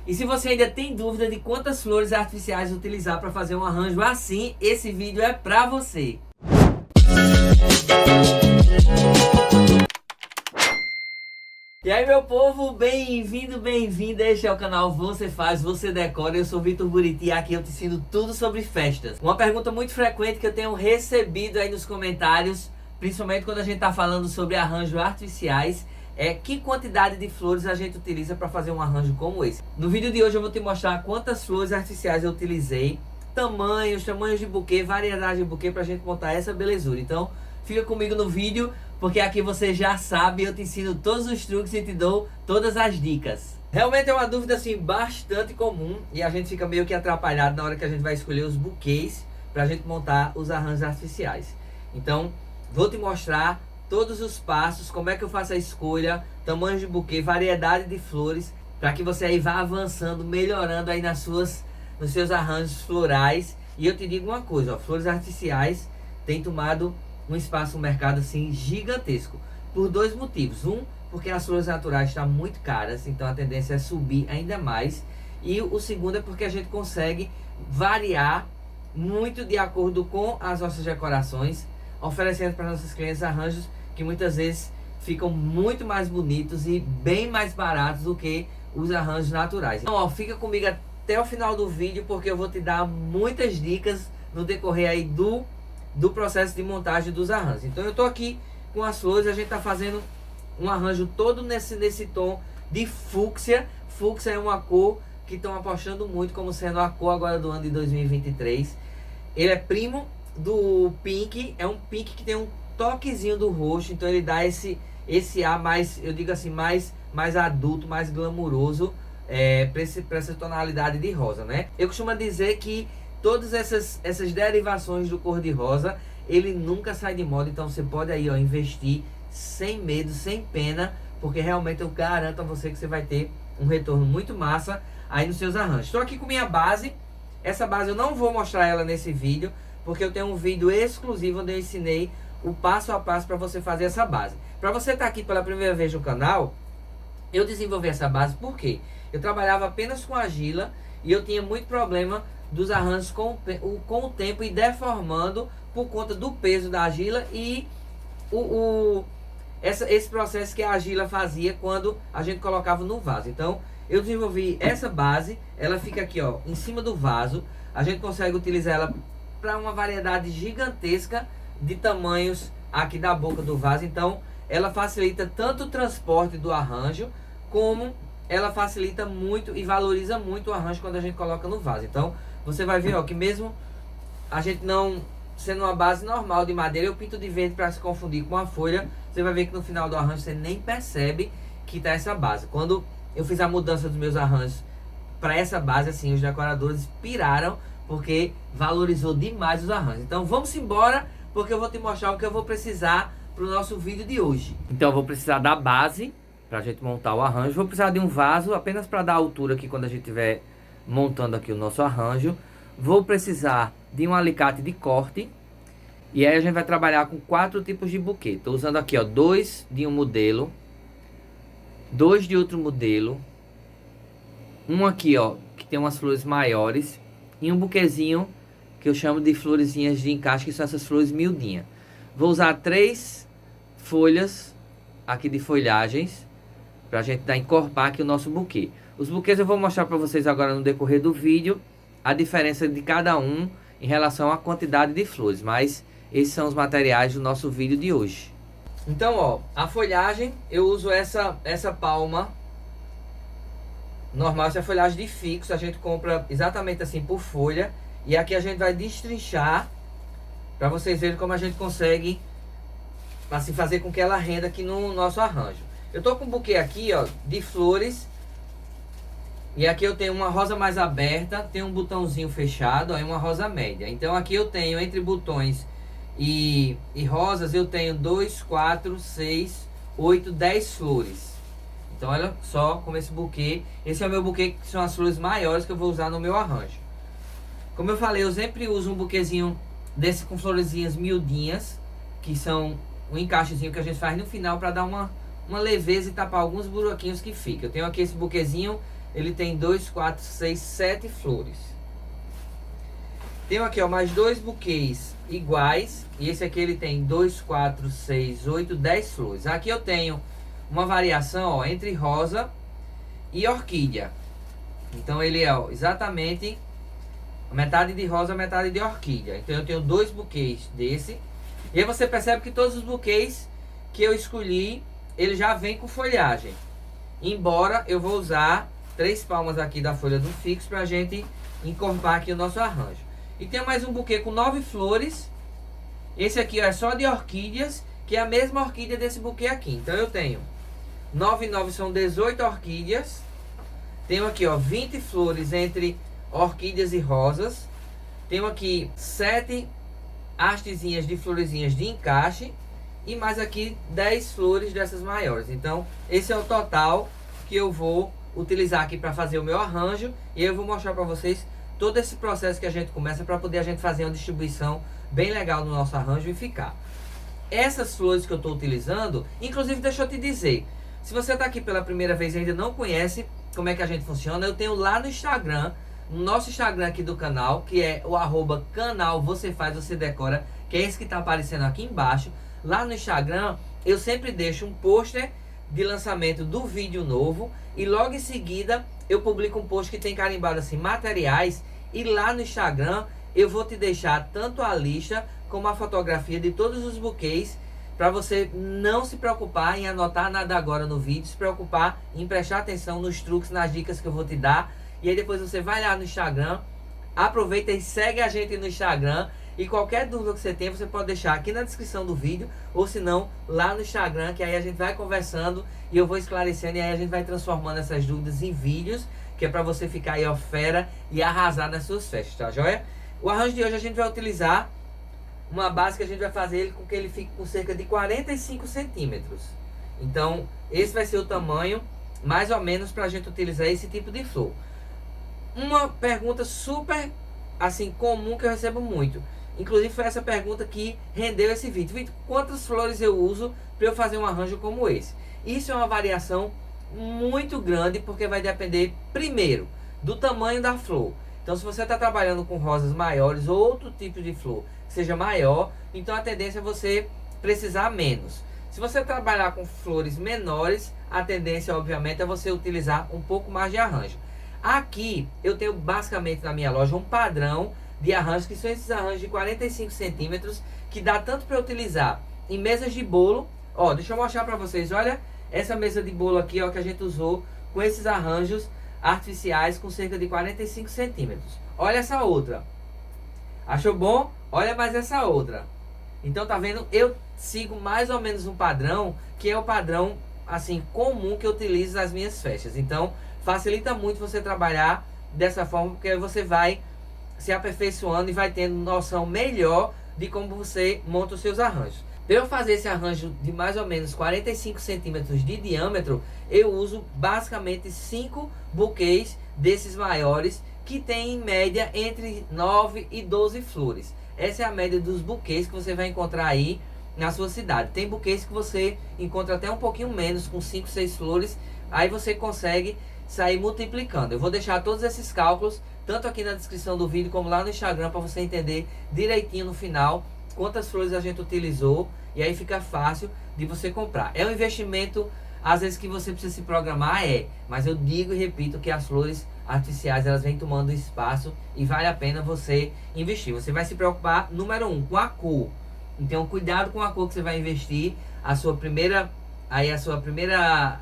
E se você ainda tem dúvida de quantas flores artificiais utilizar para fazer um arranjo assim, esse vídeo é para você. E aí, meu povo, bem-vindo, bem-vinda. Este é o canal Você Faz, Você Decora. Eu sou Vitor Buriti e aqui eu te ensino tudo sobre festas. Uma pergunta muito frequente que eu tenho recebido aí nos comentários, principalmente quando a gente tá falando sobre arranjos artificiais, é que quantidade de flores a gente utiliza para fazer um arranjo como esse. No vídeo de hoje eu vou te mostrar quantas flores artificiais eu utilizei, tamanhos de buquê, variedade de buquê, pra gente montar essa belezura. Então fica comigo no vídeo, porque aqui você já sabe, eu te ensino todos os truques e te dou todas as dicas. Realmente é uma dúvida assim bastante comum e a gente fica meio que atrapalhado na hora que a gente vai escolher os buquês pra gente montar os arranjos artificiais. Então vou te mostrar todos os passos, como é que eu faço a escolha, tamanho de buquê, variedade de flores, para que você aí vá avançando, melhorando aí nos seus arranjos florais. E eu te digo uma coisa, ó, flores artificiais têm tomado um espaço no mercado assim gigantesco, por dois motivos. Um, porque as flores naturais estão muito caras, então a tendência é subir ainda mais. E o segundo é porque a gente consegue variar muito de acordo com as nossas decorações, oferecendo para nossos clientes arranjos que muitas vezes ficam muito mais bonitos e bem mais baratos do que os arranjos naturais. Então, ó, fica comigo até o final do vídeo, porque eu vou te dar muitas dicas no decorrer aí do processo de montagem dos arranjos. Então eu tô aqui com as flores, a gente tá fazendo um arranjo todo nesse tom de fúcsia. Fúcsia é uma cor que estão apostando muito como sendo a cor agora do ano de 2023. Ele é primo do pink, é um pink que tem um toquezinho do roxo, então ele dá esse ar mais, eu digo assim, mais adulto, mais glamuroso, para essa tonalidade de rosa, né? Eu costumo dizer que todas essas derivações do cor de rosa, ele nunca sai de moda, então você pode aí, ó, investir sem medo, sem pena, porque realmente eu garanto a você que você vai ter um retorno muito massa aí nos seus arranjos. Estou aqui com minha base. Essa base eu não vou mostrar ela nesse vídeo, porque eu tenho um vídeo exclusivo onde eu ensinei o passo a passo para você fazer essa base. Para você estar aqui pela primeira vez no canal, eu desenvolvi essa base porque eu trabalhava apenas com argila e eu tinha muito problema dos arranjos com o tempo e deformando por conta do peso da argila e esse processo que a argila fazia quando a gente colocava no vaso. Então eu desenvolvi essa base, ela fica aqui, ó, em cima do vaso. A gente consegue utilizar ela para uma variedade gigantesca de tamanhos aqui da boca do vaso. Então ela facilita tanto o transporte do arranjo, como ela facilita muito e valoriza muito o arranjo quando a gente coloca no vaso. Então você vai ver, ó, que mesmo a gente não sendo uma base normal de madeira, eu pinto de verde para se confundir com a folha. Você vai ver que no final do arranjo você nem percebe que tá essa base. Quando eu fiz a mudança dos meus arranjos para essa base, assim, os decoradores piraram, porque valorizou demais os arranjos. Então vamos embora, porque eu vou te mostrar o que eu vou precisar para o nosso vídeo de hoje. Então eu vou precisar da base para a gente montar o arranjo. Vou precisar de um vaso apenas para dar altura aqui quando a gente estiver montando aqui o nosso arranjo. Vou precisar de um alicate de corte. E aí a gente vai trabalhar com 4 tipos de buquê. Estou usando aqui, ó, 2 de um modelo, 2 de outro modelo, um aqui, ó, que tem umas flores maiores, e um buquezinho que eu chamo de florezinhas de encaixe, que são essas flores miudinhas. Vou usar 3 folhas aqui de folhagens para a gente encorpar aqui o nosso buquê. Os buquês eu vou mostrar para vocês agora no decorrer do vídeo a diferença de cada um em relação à quantidade de flores, mas esses são os materiais do nosso vídeo de hoje. Então, ó, a folhagem eu uso essa palma normal, essa é a folhagem de fixo, a gente compra exatamente assim por folha, e aqui a gente vai destrinchar para vocês verem como a gente consegue assim fazer com que ela renda aqui no nosso arranjo. Eu tô com um buquê aqui, ó, de flores. E aqui eu tenho uma rosa mais aberta, tem um botãozinho fechado, ó, e uma rosa média. Então aqui eu tenho entre botões e rosas, eu tenho 2, 4, 6, 8, 10 flores. Então olha só como esse buquê, esse é o meu buquê, que são as flores maiores que eu vou usar no meu arranjo. Como eu falei, eu sempre uso um buquezinho desse com florezinhas miudinhas, que são um encaixezinho que a gente faz no final para dar uma leveza e tapar alguns buraquinhos que fica. Eu tenho aqui esse buquezinho ele tem 2, 4, 6, 7 flores. Tenho aqui, ó, mais 2 buquês iguais. E esse aqui ele tem 2, 4, 6, 8, 10 flores. Aqui eu tenho uma variação, ó, entre rosa e orquídea. Então ele é, ó, exatamente metade de rosa, metade de orquídea. Então eu tenho 2 buquês desse. E aí você percebe que todos os buquês que eu escolhi, ele já vem com folhagem. Embora eu vou usar 3 palmas aqui da folha do fixo pra gente encorpar aqui o nosso arranjo. E tem mais um buquê com 9 flores. Esse aqui, ó, é só de orquídeas, que é a mesma orquídea desse buquê aqui. Então eu tenho 9 e 9 são 18 orquídeas. Tenho aqui, ó, 20 flores entre orquídeas e rosas. Tenho aqui 7 hastezinhas de florezinhas de encaixe. E mais aqui 10 flores dessas maiores. Então esse é o total que eu vou utilizar aqui para fazer o meu arranjo. E eu vou mostrar para vocês todo esse processo que a gente começa para poder a gente fazer uma distribuição bem legal no nosso arranjo e ficar. Essas flores que eu estou utilizando, inclusive deixa eu te dizer, se você está aqui pela primeira vez e ainda não conhece como é que a gente funciona, eu tenho lá no Instagram, no nosso Instagram aqui do canal, que é o @canal Você Faz, Você Decora, que é esse que está aparecendo aqui embaixo. Lá no Instagram eu sempre deixo um pôster de lançamento do vídeo novo e logo em seguida eu publico um post que tem carimbado assim materiais, e lá no Instagram eu vou te deixar tanto a lista como a fotografia de todos os buquês, para você não se preocupar em anotar nada agora no vídeo, se preocupar em prestar atenção nos truques, nas dicas que eu vou te dar. E aí depois você vai lá no Instagram, aproveita e segue a gente no Instagram. E qualquer dúvida que você tenha, você pode deixar aqui na descrição do vídeo, ou se não, lá no Instagram, que aí a gente vai conversando e eu vou esclarecendo, e aí a gente vai transformando essas dúvidas em vídeos, que é para você ficar aí, ó, fera e arrasar nas suas festas, tá joia? O arranjo de hoje a gente vai utilizar uma base que a gente vai fazer ele com que ele fique com cerca de 45 centímetros. Então, esse vai ser o tamanho, mais ou menos, para a gente utilizar esse tipo de flor. Uma pergunta super, assim, comum que eu recebo muito. Inclusive foi essa pergunta que rendeu esse vídeo. Vitor, quantas flores eu uso para eu fazer um arranjo como esse? Isso é uma variação muito grande, porque vai depender, primeiro, do tamanho da flor. Então, se você está trabalhando com rosas maiores ou outro tipo de flor que seja maior, então a tendência é você precisar menos. Se você trabalhar com flores menores, a tendência, obviamente, é você utilizar um pouco mais de arranjo. Aqui, eu tenho basicamente na minha loja um padrão de arranjos, que são esses arranjos de 45 centímetros, que dá tanto para utilizar em mesas de bolo. Ó, deixa eu mostrar para vocês, olha essa mesa de bolo aqui, ó, que a gente usou com esses arranjos artificiais com cerca de 45 centímetros. Olha essa outra. Achou bom? Olha mais essa outra. Então tá vendo? Eu sigo mais ou menos um padrão, que é o padrão assim comum que eu utilizo nas minhas festas. Então facilita muito você trabalhar dessa forma, porque você vai se aperfeiçoando e vai tendo noção melhor de como você monta os seus arranjos. Para eu fazer esse arranjo de mais ou menos 45 centímetros de diâmetro, eu uso basicamente 5 buquês desses maiores, que tem em média entre 9 e 12 flores. Essa é a média dos buquês que você vai encontrar aí na sua cidade. Tem buquês que você encontra até um pouquinho menos, com 5, 6 flores. Aí você consegue sair multiplicando. Eu vou deixar todos esses cálculos tanto aqui na descrição do vídeo como lá no Instagram, para você entender direitinho no final quantas flores a gente utilizou, e aí fica fácil de você comprar. É um investimento às vezes que você precisa se programar, mas eu digo e repito que as flores artificiais, elas vêm tomando espaço e vale a pena você investir. Você vai se preocupar, número 1, com a cor. Então cuidado com a cor que você vai investir a sua primeira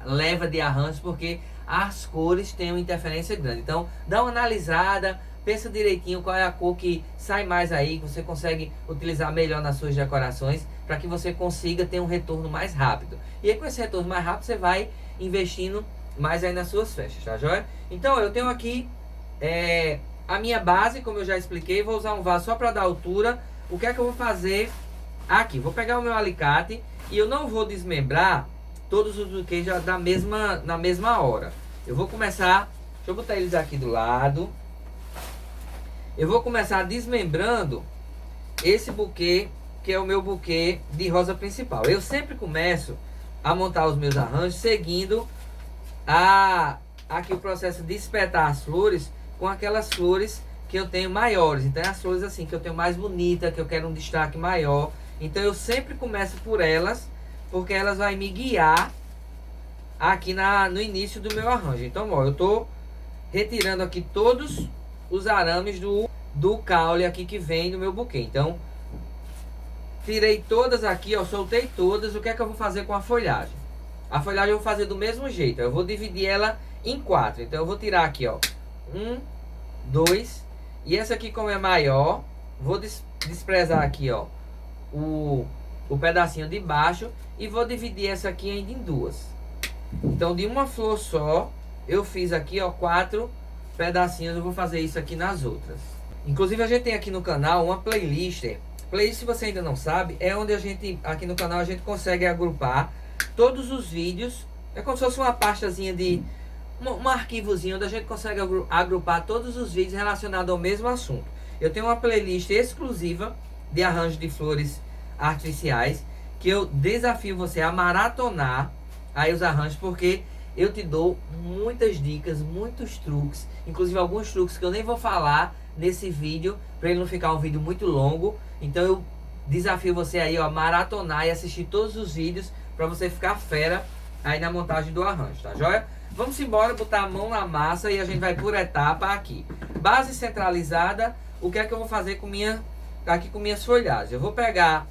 leva de arranjos, porque as cores têm uma interferência grande. Então dá uma analisada, pensa direitinho qual é a cor que sai mais aí, que você consegue utilizar melhor nas suas decorações, para que você consiga ter um retorno mais rápido. E aí com esse retorno mais rápido você vai investindo mais aí nas suas festas, tá joia? Então eu tenho aqui a minha base, como eu já expliquei. Vou usar um vaso só para dar altura. O que é que eu vou fazer aqui? Vou pegar o meu alicate e eu não vou desmembrar todos os buquês na mesma hora. Eu vou começar, deixa eu botar eles aqui do lado. Eu vou começar desmembrando esse buquê, que é o meu buquê de rosa principal. Eu sempre começo a montar os meus arranjos seguindo a aqui o processo de espetar as flores com aquelas flores que eu tenho maiores. Então, as flores assim que eu tenho mais bonita, que eu quero um destaque maior. Então, eu sempre começo por elas, porque elas vão me guiar aqui no início do meu arranjo. Então, ó, eu tô retirando aqui todos os arames do caule aqui que vem do meu buquê. Então, tirei todas aqui, ó, soltei todas. O que é que eu vou fazer com a folhagem? A folhagem eu vou fazer do mesmo jeito. Eu vou dividir ela em 4. Então, eu vou tirar aqui, ó, 1, 2. E essa aqui, como é maior, vou desprezar aqui, ó, o pedacinho de baixo. E vou dividir essa aqui ainda em 2. Então, de uma flor só, eu fiz aqui, ó, 4 pedacinhos. Eu vou fazer isso aqui nas outras. Inclusive, a gente tem aqui no canal uma playlist. Playlist, se você ainda não sabe, é onde a gente, aqui no canal, a gente consegue agrupar todos os vídeos. É como se fosse uma pastazinha de... um arquivozinho onde a gente consegue agrupar todos os vídeos relacionados ao mesmo assunto. Eu tenho uma playlist exclusiva de arranjo de flores artificiais, que eu desafio você a maratonar aí os arranjos, porque eu te dou muitas dicas, muitos truques, inclusive alguns truques que eu nem vou falar nesse vídeo, para ele não ficar um vídeo muito longo. Então eu desafio você aí, ó, a maratonar e assistir todos os vídeos, para você ficar fera aí na montagem do arranjo, tá joia? Vamos embora, botar a mão na massa e a gente vai por etapa aqui. Base centralizada, o que é que eu vou fazer com minhas folhagens? Eu vou pegar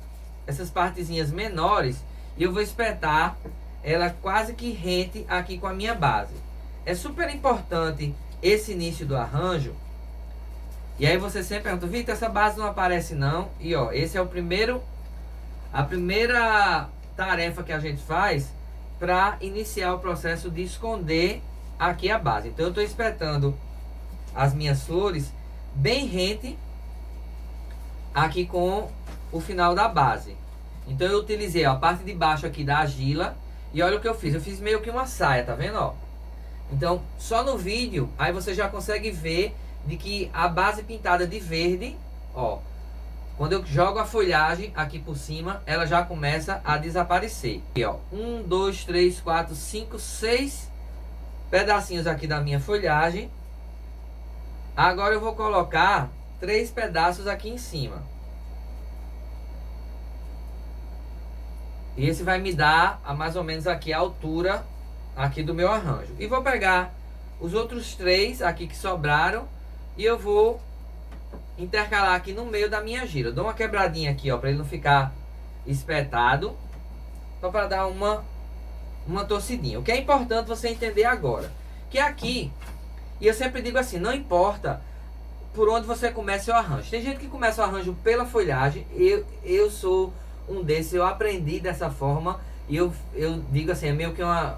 essas partezinhas menores e eu vou espetar ela quase que rente aqui com a minha base. É super importante esse início do arranjo. E aí você sempre pergunta, Vitor, essa base não aparece não? E ó, esse é a primeira tarefa que a gente faz para iniciar o processo de esconder aqui a base. Então eu estou espetando as minhas flores bem rente aqui com o final da base. Então eu utilizei, ó, a parte de baixo aqui da argila. E olha o que eu fiz. Eu fiz meio que uma saia, tá vendo, ó? Então, só no vídeo, aí você já consegue ver de que a base pintada de verde, ó, quando eu jogo a folhagem aqui por cima, ela já começa a desaparecer. Aqui, ó, 1, 2, 3, 4, 5, 6 pedacinhos aqui da minha folhagem. Agora eu vou colocar 3 pedaços aqui em cima. E esse vai me dar a mais ou menos aqui a altura aqui do meu arranjo. E vou pegar os outros 3 aqui que sobraram e eu vou intercalar aqui no meio da minha gira. Eu dou uma quebradinha aqui, ó, para ele não ficar espetado, só para dar uma torcidinha. O que é importante você entender agora, que aqui, e eu sempre digo assim, não importa por onde você começa o arranjo. Tem gente que começa o arranjo pela folhagem, eu sou um desses, eu aprendi dessa forma. E eu digo assim, é meio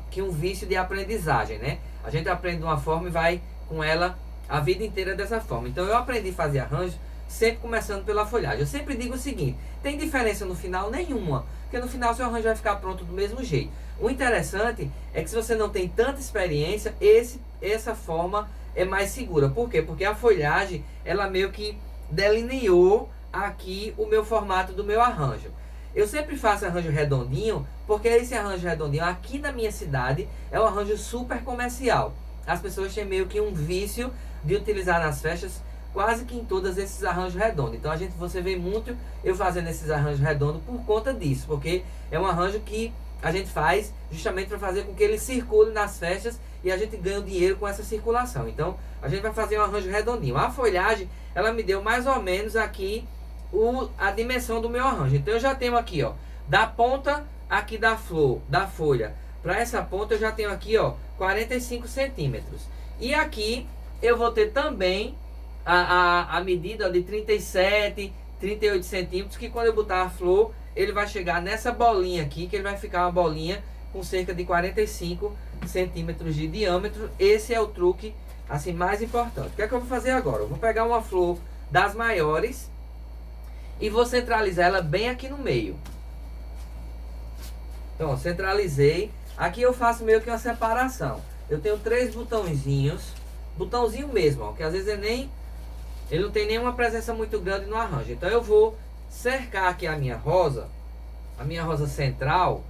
que um vício de aprendizagem, né? A gente aprende de uma forma e vai com ela a vida inteira dessa forma. Então eu aprendi a fazer arranjo sempre começando pela folhagem. Eu sempre digo o seguinte, tem diferença no final? Nenhuma, porque no final seu arranjo vai ficar pronto do mesmo jeito. O interessante é que se você não tem tanta experiência, essa forma é mais segura. Por quê? Porque a folhagem, ela meio que delineou aqui o meu formato do meu arranjo. Eu sempre faço arranjo redondinho, porque esse arranjo redondinho aqui na minha cidade é um arranjo super comercial. As pessoas têm meio que um vício de utilizar nas festas quase que em todos esses arranjos redondos. Então você vê muito eu fazendo esses arranjos redondos por conta disso, porque é um arranjo que a gente faz justamente para fazer com que ele circule nas festas e a gente ganha dinheiro com essa circulação. Então a gente vai fazer um arranjo redondinho. A folhagem, ela me deu mais ou menos aqui a dimensão do meu arranjo. Então eu já tenho aqui, ó, da ponta aqui da folha para essa ponta eu já tenho aqui, ó, 45 centímetros. E aqui eu vou ter também a medida, ó, de 37, 38 centímetros, que quando eu botar a flor, ele vai chegar nessa bolinha aqui, que ele vai ficar uma bolinha com cerca de 45 centímetros de diâmetro. Esse é o truque assim mais importante. O que é que eu vou fazer agora? Eu vou pegar uma flor das maiores e vou centralizar ela bem aqui no meio. Então, ó, centralizei. Aqui eu faço meio que uma separação. Eu tenho 3 botãozinhos, botãozinho mesmo, ó, que às vezes ele não tem nenhuma presença muito grande no arranjo. Então eu vou cercar aqui a minha rosa central,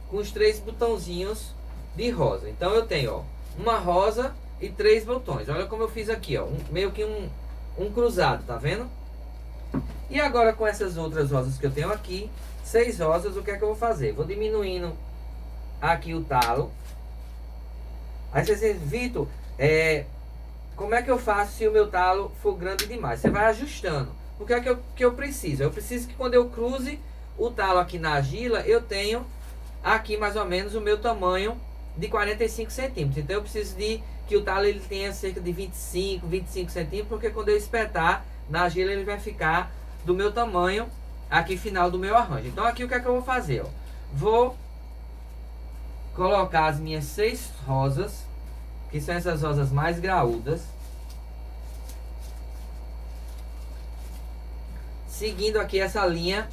com os 3 botãozinhos de rosa. Então eu tenho, ó, uma rosa e 3 botões. Olha como eu fiz aqui, ó, meio que um cruzado, tá vendo? E agora com essas outras rosas que eu tenho aqui, 6 rosas, o que é que eu vou fazer? Vou diminuindo aqui o talo. Aí você diz, Vitor, como é que eu faço se o meu talo for grande demais? Você vai ajustando. O que é que eu preciso? Eu preciso que quando eu cruze o talo aqui na argila, eu tenho aqui mais ou menos o meu tamanho de 45 centímetros. Então eu preciso de que o talo ele tenha cerca de 25 centímetros, porque quando eu espetar na argila ele vai ficar do meu tamanho aqui final do meu arranjo. Então aqui o que é que eu vou fazer? Ó? Vou colocar as minhas 6 rosas, que são essas rosas mais graúdas, seguindo aqui essa linha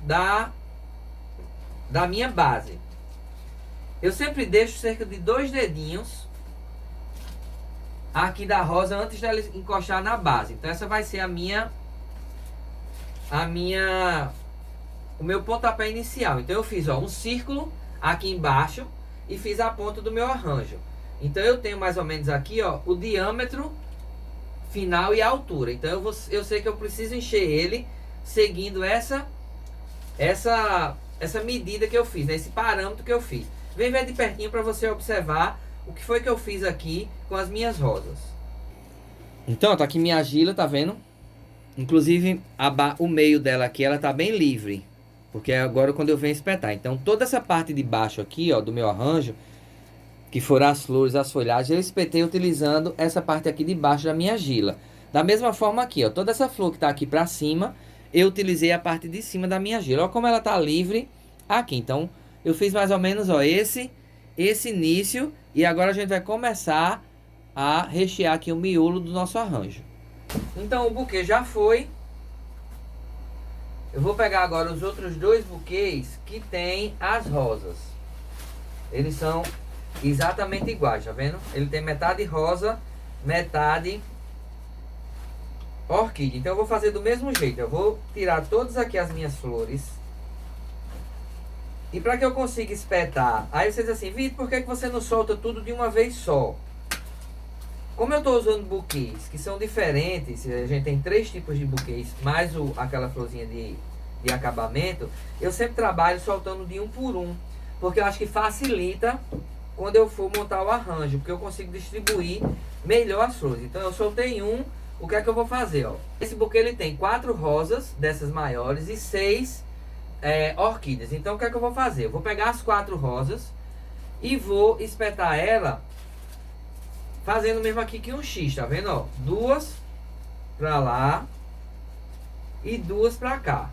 da minha base. Eu sempre deixo cerca de 2 dedinhos aqui da rosa antes dela encostar na base. Então essa vai ser o meu pontapé inicial. Então eu fiz, ó, um círculo aqui embaixo e fiz a ponta do meu arranjo. Então eu tenho mais ou menos aqui, ó, o diâmetro final e a altura. Então eu sei que eu preciso encher ele seguindo essa medida que eu fiz, né? Esse parâmetro que eu fiz. Vem ver de pertinho para você observar o que foi que eu fiz aqui com as minhas rosas. Então, tá aqui minha argila, tá vendo? Inclusive, o meio dela aqui, ela tá bem livre. Porque é agora quando eu venho espetar. Então, toda essa parte de baixo aqui, ó, do meu arranjo, que foram as flores, as folhagens, eu espetei utilizando essa parte aqui de baixo da minha argila. Da mesma forma aqui, ó, toda essa flor que tá aqui pra cima, eu utilizei a parte de cima da minha argila. Olha como ela tá livre aqui. Então, eu fiz mais ou menos, ó, esse início. E agora a gente vai começar a rechear aqui o miolo do nosso arranjo. Então, o buquê já foi. Eu vou pegar agora os outros 2 buquês que tem as rosas. Eles são exatamente iguais, tá vendo? Ele tem metade rosa, metade orquídea. Então eu vou fazer do mesmo jeito. Eu vou tirar todas aqui as minhas flores. E para que eu consiga espetar, aí você diz assim, Vitor, por que você não solta tudo de uma vez só? Como eu estou usando buquês que são diferentes, a gente tem 3 tipos de buquês, mais aquela florzinha de acabamento, eu sempre trabalho soltando de um por um, porque eu acho que facilita quando eu for montar o arranjo, porque eu consigo distribuir melhor as flores. Então eu soltei um, o que é que eu vou fazer? Ó? Esse buquê ele tem 4 rosas dessas maiores e 6 orquídeas. Então o que é que eu vou fazer? Eu vou pegar as 4 rosas e vou espetar ela fazendo mesmo aqui que um X, tá vendo? Ó, 2 pra lá e 2 pra cá.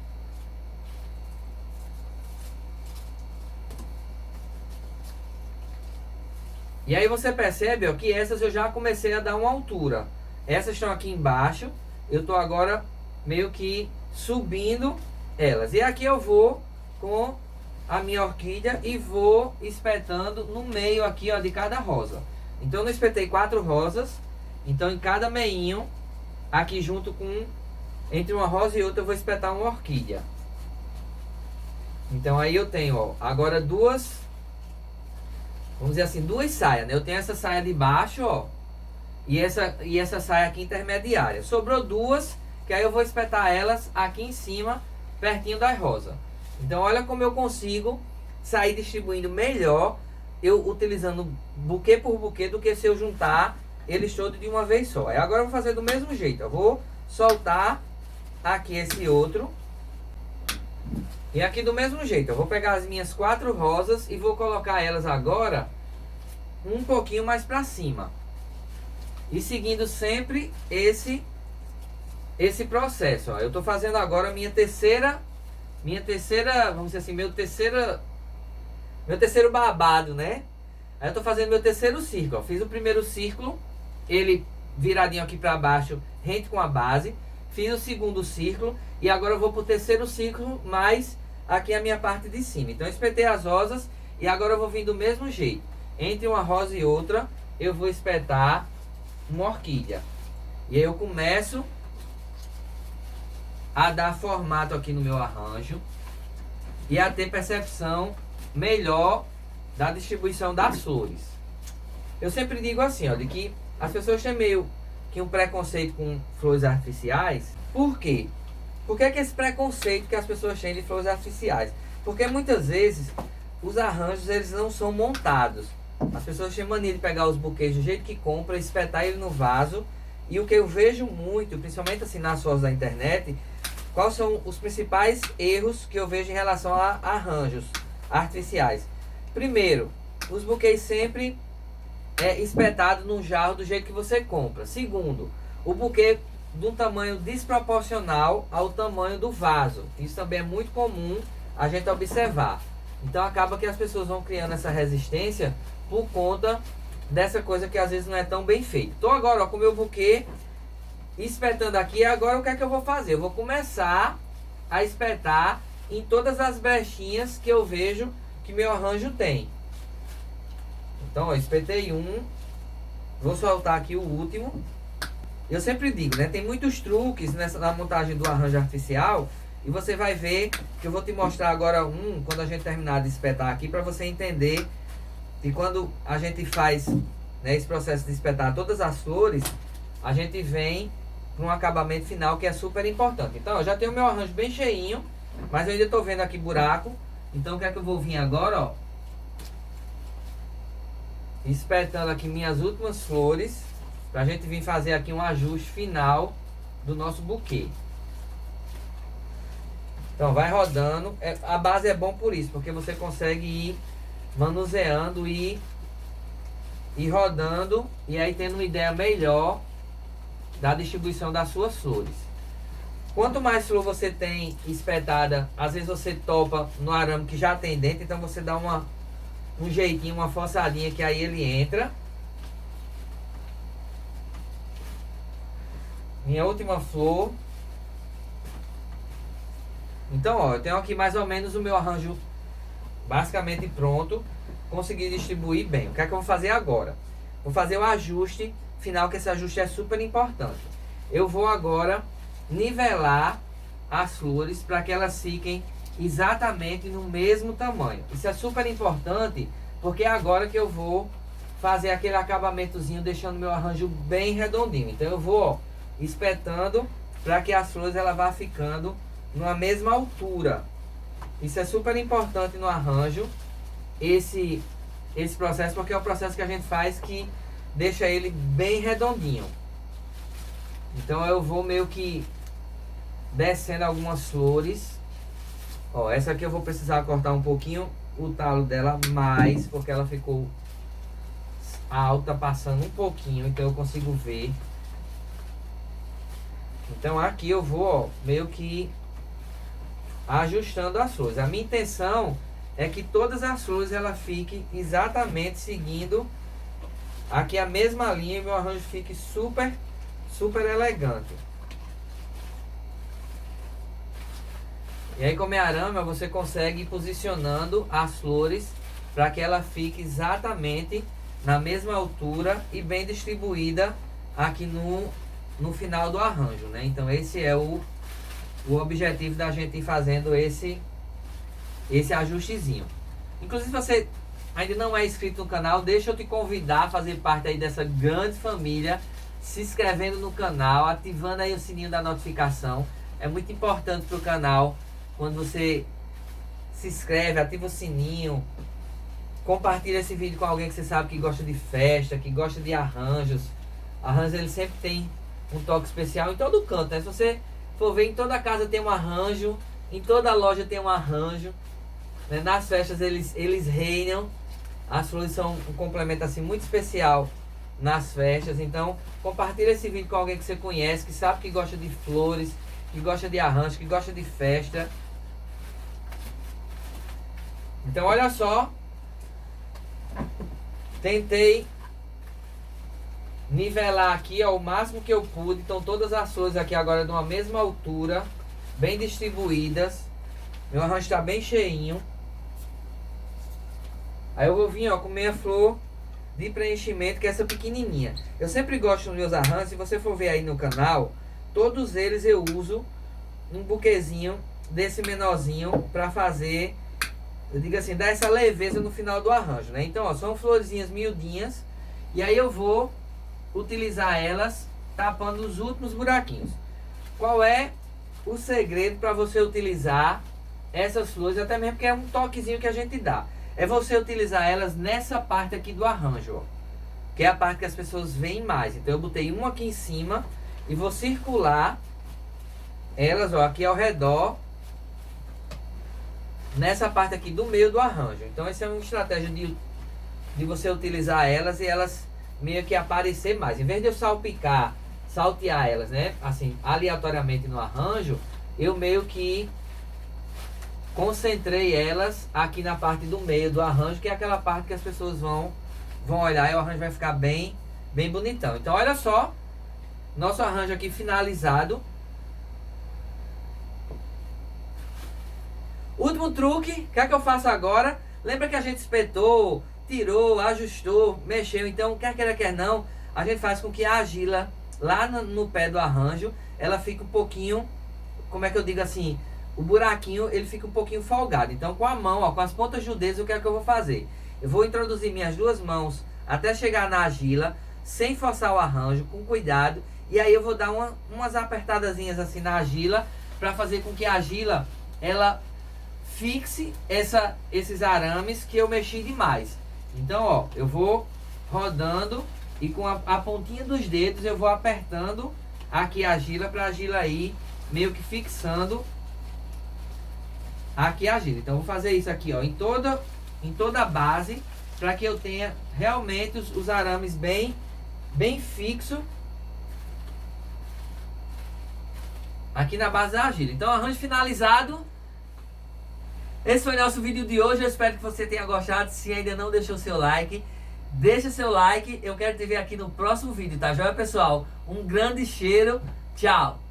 E aí você percebe, ó, que essas eu já comecei a dar uma altura. Essas estão aqui embaixo, eu tô agora meio que subindo elas. E aqui eu vou com a minha orquídea e vou espetando no meio aqui, ó, de cada rosa. Então eu espetei 4 rosas. Então em cada meinho, aqui junto com, entre uma rosa e outra, eu vou espetar uma orquídea. Então aí eu tenho, ó, agora 2, vamos dizer assim, 2 saias, né? Eu tenho essa saia de baixo, ó, e essa saia aqui intermediária. Sobrou 2, que aí eu vou espetar elas aqui em cima, pertinho das rosas. Então olha como eu consigo sair distribuindo melhor, eu utilizando buquê por buquê, do que se eu juntar eles todos de uma vez só. E agora eu vou fazer do mesmo jeito. Eu vou soltar aqui esse outro. E aqui do mesmo jeito. Eu vou pegar as minhas 4 rosas e vou colocar elas agora um pouquinho mais para cima. E seguindo sempre esse processo. Ó. Eu estou fazendo agora a minha terceira, vamos dizer assim, meu terceiro babado, né? Aí eu tô fazendo meu terceiro círculo, ó. Fiz o primeiro círculo, ele viradinho aqui para baixo, rente com a base. Fiz o segundo círculo e agora eu vou pro terceiro círculo, mais aqui a minha parte de cima. Então eu espetei as rosas e agora eu vou vir do mesmo jeito. Entre uma rosa e outra, eu vou espetar uma orquídea. E aí eu começo a dar formato aqui no meu arranjo e a ter percepção melhor da distribuição das flores. Eu sempre digo assim, ó, de que as pessoas têm meio que um preconceito com flores artificiais. Por quê? Por que esse preconceito que as pessoas têm de flores artificiais? Porque muitas vezes os arranjos eles não são montados. As pessoas têm mania de pegar os buquês do jeito que compra, espetar ele no vaso. E o que eu vejo muito, principalmente assim nas fotos da internet, quais são os principais erros que eu vejo em relação a arranjos artificiais? Primeiro, os buquês sempre espetado num jarro do jeito que você compra. Segundo, o buquê de um tamanho desproporcional ao tamanho do vaso. Isso também é muito comum a gente observar. Então acaba que as pessoas vão criando essa resistência por conta dessa coisa que às vezes não é tão bem feita. Então agora, ó, com o meu buquê espetando aqui, agora o que é que eu vou fazer? Eu vou começar a espetar em todas as brechinhas que eu vejo que meu arranjo tem. Então, ó, espetei um. Vou soltar aqui o último. Eu sempre digo, né? Tem muitos truques na montagem do arranjo artificial. E você vai ver que eu vou te mostrar agora quando a gente terminar de espetar aqui, para você entender que quando a gente faz, né, esse processo de espetar todas as flores, a gente vem para um acabamento final que é super importante. Então, eu já tenho o meu arranjo bem cheinho, mas eu ainda estou vendo aqui buraco. Então, o que é que eu vou vir agora, ó? Espetando aqui minhas últimas flores, para a gente vir fazer aqui um ajuste final do nosso buquê. Então vai rodando, a base é bom por isso, porque você consegue ir manuseando e rodando, e aí tendo uma ideia melhor da distribuição das suas flores. Quanto mais flor você tem espetada, às vezes você topa no arame que já tem dentro, então você dá um jeitinho, uma forçadinha, que aí ele entra. Minha última flor. Então, ó, eu tenho aqui mais ou menos o meu arranjo basicamente pronto. Consegui distribuir bem. O que é que eu vou fazer agora? Vou fazer o ajuste final, que esse ajuste é super importante. Eu vou agora nivelar as flores para que elas fiquem exatamente no mesmo tamanho. Isso é super importante, porque é agora que eu vou fazer aquele acabamentozinho, deixando meu arranjo bem redondinho. Então eu vou, ó, espetando para que as flores ela vá ficando numa mesma altura. Isso é super importante no arranjo, esse processo, porque é o processo que a gente faz que deixa ele bem redondinho. Então eu vou meio que descendo algumas flores. Ó, essa aqui eu vou precisar cortar um pouquinho o talo dela mais, porque ela ficou alta, passando um pouquinho, então eu consigo ver. Então aqui eu vou, ó, meio que ajustando as flores. A minha intenção é que todas as flores ela fiquem exatamente seguindo aqui a mesma linha, e meu arranjo fique super elegante. E aí, com minha arame, você consegue ir posicionando as flores para que ela fique exatamente na mesma altura e bem distribuída aqui no final do arranjo, né? Então esse é o objetivo da gente ir fazendo esse ajustezinho. Inclusive, se você ainda não é inscrito no canal, deixa eu te convidar a fazer parte aí dessa grande família, se inscrevendo no canal, ativando aí o sininho da notificação. É muito importante para o canal quando você se inscreve, ativa o sininho, compartilha esse vídeo com alguém que você sabe que gosta de festa, que gosta de arranjos. Arranjos, ele sempre tem um toque especial em todo canto, né? Se você for ver, em toda casa tem um arranjo, em toda loja tem um arranjo, né? Nas festas eles reinam. As flores são um complemento assim muito especial nas festas. Então compartilha esse vídeo com alguém que você conhece, que sabe que gosta de flores, que gosta de arranjo, que gosta de festa. Então olha só, tentei nivelar aqui ao máximo que eu pude. Então todas as flores aqui agora de uma mesma altura, bem distribuídas. Meu arranjo está bem cheinho. Aí eu vou vir, ó, com meia flor de preenchimento, que é essa pequenininha. Eu sempre gosto dos meus arranjos, se você for ver aí no canal, todos eles eu uso um buquezinho desse menorzinho para fazer, eu digo assim, dar essa leveza no final do arranjo, né? Então, ó, são florzinhas miudinhas E aí eu vou utilizar elas tapando os últimos buraquinhos. Qual é o segredo para você utilizar essas flores, até mesmo que é um toquezinho que a gente dá? É você utilizar elas nessa parte aqui do arranjo, ó, que é a parte que as pessoas veem mais. Então eu botei uma aqui em cima e vou circular elas, ó, aqui ao redor, nessa parte aqui do meio do arranjo. Então essa é uma estratégia de você utilizar elas e elas meio que aparecer mais. Em vez de eu saltear elas, né, assim, aleatoriamente no arranjo, eu meio que concentrei elas aqui na parte do meio do arranjo, que é aquela parte que as pessoas vão olhar e o arranjo vai ficar bem bonitão. Então olha só, nosso arranjo aqui finalizado. Último truque, o que é que eu faço agora? Lembra que a gente espetou, tirou, ajustou, mexeu. Então, quer queira, quer não, a gente faz com que a argila lá no pé do arranjo, ela fique um pouquinho, como é que eu digo assim, o buraquinho ele fica um pouquinho folgado. Então com a mão, ó, com as pontas do dedo, o que é que eu vou fazer? Eu vou introduzir minhas duas mãos até chegar na argila, sem forçar o arranjo, com cuidado. E aí eu vou dar umas apertadazinhas assim na argila, para fazer com que a argila, ela fixe esses arames que eu mexi demais. Então, ó, eu vou rodando e com a pontinha dos dedos eu vou apertando aqui a argila, para a argila ir meio que fixando aqui a argila. Então, vou fazer isso aqui, ó, em toda a base, para que eu tenha realmente os arames bem fixo aqui na base da argila. Então, arranjo finalizado. Esse foi nosso vídeo de hoje, eu espero que você tenha gostado. Se ainda não deixou seu like, deixa seu like. Eu quero te ver aqui no próximo vídeo, tá joia, pessoal? Um grande cheiro, tchau!